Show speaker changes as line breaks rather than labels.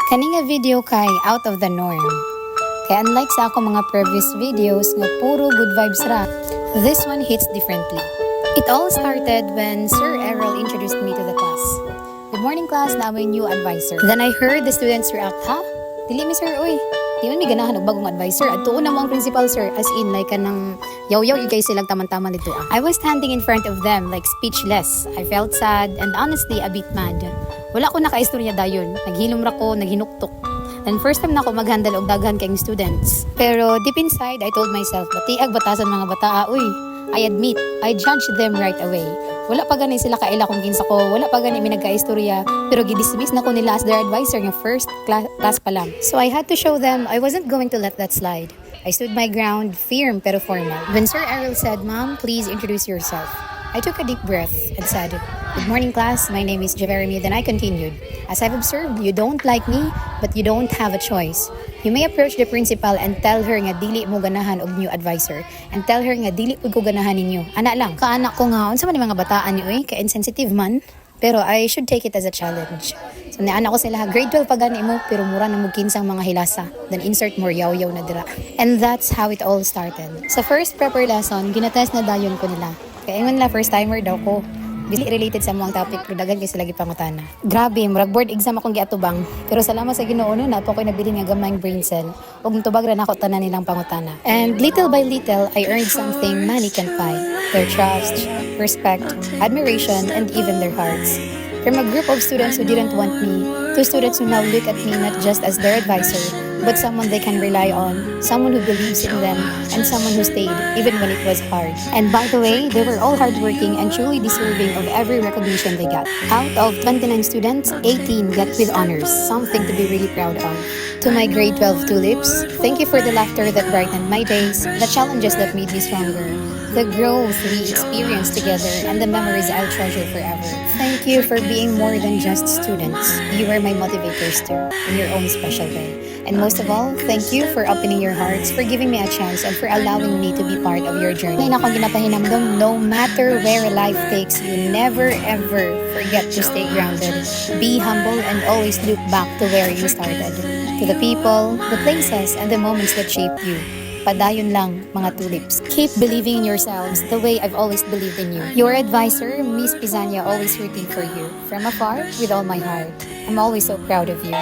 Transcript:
Kaninga video kay out of the norm. Kaya unlike sa ako mga previous videos nga puro good vibes ra, this one hits differently. It all started when Sir Errol introduced me to the class. Good morning class, na may new advisor. Then I heard the students react, ha? Dili mi sir, oy. Di man mi ganahan og bagong advisor. At tuon na mo ang principal sir, as in like kanang yaw-yaw yung guys silang taman-taman dito. I was standing in front of them like speechless. I felt sad and honestly a bit mad. Wala ko nakaistorya dayon. Naghilom ra ko, naghinuktok. And first time na ako maghandle og daghan kayong students. Pero deep inside, I told myself, batiag batasan mga bataa, uy. I admit, I judged them right away. Wala pa gani sila kaila kung kinsa ko, wala pa gani mi nagkaistorya, pero gidismiss na ko nila as their advisor nga first class pa lang. So I had to show them I wasn't going to let that slide. I stood my ground, firm pero formal. When Sir Errol said, "Ma'am, please introduce yourself," I took a deep breath and said, "Good morning class, my name is Jeremy." Then I continued, "As I've observed, you don't like me, but you don't have a choice. You may approach the principal and tell her nga dili mo ganahan og new advisor and tell her nga dili pud ko ganahan ninyo. Ana lang, kaanak ko nga unsa man mga bataan ni oy, ka insensitive man, pero I should take it as a challenge." So niana ko sila, grade 12 pa gani mo pero mura na mo kinsang mga hilasa. Then insert more yaw-yaw na dira. And that's how it all started. Sa first prepper lesson, ginatest na dayon ko nila. Kaya ingon nila first timer daw ko. Dili related sa mga topic pero daghan kay sila gipangutana. Grabe, murag board exam akong giatubang. Pero salamat sa Ginoo no, nato ko'y nabili nga gamayng brain cell. Ug nitubag ra nako tanan nilang pangutana. And little by little, I earned something money can buy. Their trust, respect, admiration, and even their hearts. From a group of students who didn't want me, to students who now look at me not just as their advisor, but someone they can rely on, someone who believes in them, and someone who stayed even when it was hard. And by the way, they were all hardworking and truly deserving of every recognition they got. Out of 29 students, 18 got with honors, something to be really proud of. To my grade 12 tulips, thank you for the laughter that brightened my days, the challenges that made me stronger, the growth we experienced together, and the memories I'll treasure forever. Thank you for being more than just students. You were my motivators too, in your own special way. And most of all, thank you for opening your hearts, for giving me a chance, and for allowing me to be part of your journey. Ngayon akong ginapahinamdam, no matter where life takes you, never ever forget to stay grounded. Be humble and always look back to where you started. To the people, the places, and the moments that shaped you. Padayon lang, mga tulips. Keep believing in yourselves the way I've always believed in you. Your advisor, Miss Pizania, always rooting for you. From afar, with all my heart. I'm always so proud of you.